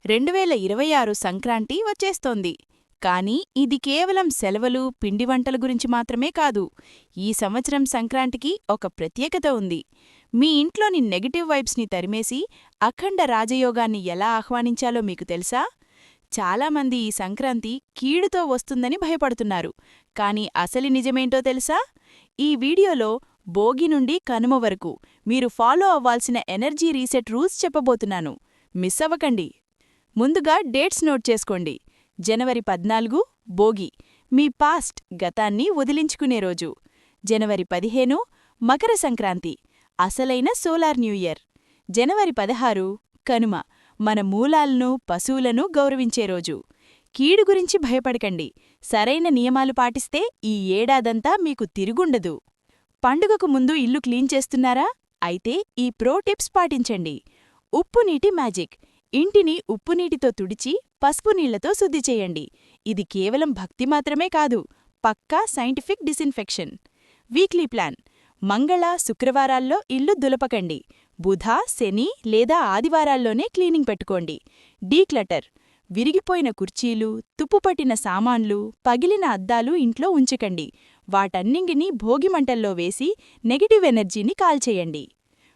2026 సంక్రాంతి వచ్చేస్తోంది. కానీ ఇది కేవలం సెలవులు, పిండి వంటల గురించి మాత్రమే కాదు. ఈ సంవత్సరం సంక్రాంతికి ఒక ప్రత్యేకత ఉంది. మీ ఇంట్లోని నెగటివ్ వైబ్స్ని తరిమేసి అఖండ రాజయోగాన్ని ఎలా ఆహ్వానించాలో మీకు తెలుసా? చాలామంది ఈ సంక్రాంతి కీడుతో వస్తుందని భయపడుతున్నారు. కానీ అసలు నిజమేంటో తెలుసా? ఈ వీడియోలో భోగి నుండి కనుమ వరకు మీరు ఫాలో అవ్వాల్సిన ఎనర్జీ రీసెట్ రూల్స్ చెప్పబోతున్నాను. మిస్ అవ్వకండి. ముందుగా డేట్స్ నోట్ చేసుకోండి. జనవరి 14 భోగి, మీ పాస్ట్ గతాన్ని వదిలించుకునే రోజు. జనవరి 15 మకర సంక్రాంతి, అసలైన సోలార్ న్యూ ఇయర్. జనవరి 16 కనుమ, మన మూలాలను, పశువులను గౌరవించే రోజు. కీడు గురించి భయపడకండి. సరైన నియమాలు పాటిస్తే ఈ ఏడాదంతా మీకు తిరుగుండదు. పండుగకు ముందు ఇల్లు క్లీన్ చేస్తున్నారా? అయితే ఈ ప్రో టిప్స్ పాటించండి. ఉప్పు నీటి మ్యాజిక్. ఇంటిని ఉప్పునీటితో తుడిచి పసుపు నీళ్లతో శుద్ధి చేయండి. ఇది కేవలం భక్తి మాత్రమే కాదు, పక్కా సైంటిఫిక్ డిసిన్ఫెక్షన్. Weekly plan. మంగళ, శుక్రవారాల్లో ఇల్లు దులపకండి. బుధ, శని లేదా ఆదివారాల్లోనే క్లీనింగ్ పెట్టుకోండి. డీక్లటర్. విరిగిపోయిన కుర్చీలు, తుప్పుపట్టిన సామాన్లు, పగిలిన అద్దాలు ఇంట్లో ఉంచకండి. వాటన్నింటినీ భోగిమంటల్లో వేసి నెగటివ్ ఎనర్జీని కాల్చేయండి.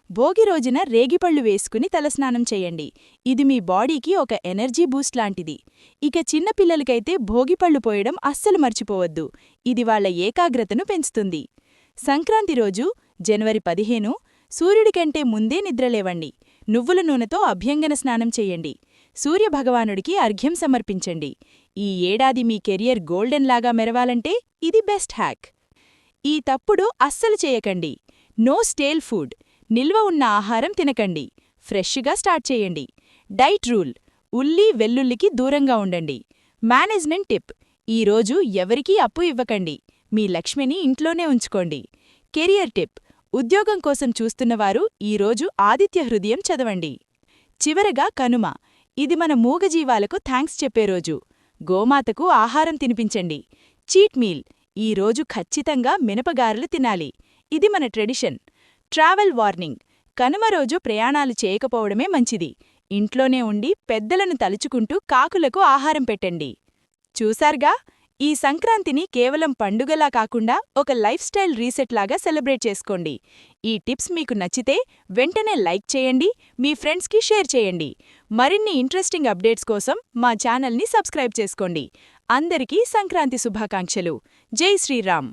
భోగి రోజున రేగిపళ్ళు వేసుకుని తలస్నానం చేయండి. ఇది మీ బాడీకి ఒక ఎనర్జీ బూస్ట్ లాంటిది. ఇక చిన్నపిల్లలకైతే భోగిపళ్ళు పోయడం అస్సలు మర్చిపోవద్దు. ఇది వాళ్ల ఏకాగ్రతను పెంచుతుంది. సంక్రాంతి రోజు జనవరి 15 సూర్యుడికంటే ముందే నిద్రలేవండి. నువ్వుల నూనెతో అభ్యంగన స్నానం చెయ్యండి. సూర్యభగవానుడికి అర్ఘ్యం సమర్పించండి. ఈ ఏడాది మీ కెరియర్ గోల్డెన్లాగా మెరవాలంటే ఇది బెస్ట్ హ్యాక్. ఈ తప్పుడు అస్సలు చేయకండి. No stale food. నిల్వ ఉన్న ఆహారం తినకండి. ఫ్రెష్గా స్టార్ట్ చేయండి. Diet rule. ఉల్లి, వెల్లుల్లికి దూరంగా ఉండండి. Management tip. ఈరోజు ఎవరికీ అప్పు ఇవ్వకండి. మీ లక్ష్మిని ఇంట్లోనే ఉంచుకోండి. Career tip. ఉద్యోగం కోసం చూస్తున్నవారు ఈరోజు ఆదిత్య హృదయం చదవండి. చివరగా కనుమ. ఇది మన మూగజీవాలకు థ్యాంక్స్ చెప్పే రోజు. గోమాతకు ఆహారం తినిపించండి. Cheat meal. ఈరోజు ఖచ్చితంగా మినపగారెలు తినాలి. ఇది మన ట్రెడిషన్. Travel warning. కనుమ రోజు ప్రయాణాలు చేయకపోవడమే మంచిది. ఇంట్లోనే ఉండి పెద్దలను తలుచుకుంటూ కాకులకు ఆహారం పెట్టండి. చూశార్గా, ఈ సంక్రాంతిని కేవలం పండుగలా కాకుండా ఒక లైఫ్ స్టైల్ రీసెట్ లాగా సెలబ్రేట్ చేసుకోండి. ఈ టిప్స్ మీకు నచ్చితే వెంటనే లైక్ చేయండి, మీ ఫ్రెండ్స్కి షేర్ చేయండి. మరిన్ని ఇంట్రెస్టింగ్ అప్డేట్స్ కోసం మా ఛానల్ని సబ్స్క్రైబ్ చేసుకోండి. అందరికీ సంక్రాంతి శుభాకాంక్షలు. జై శ్రీరామ్.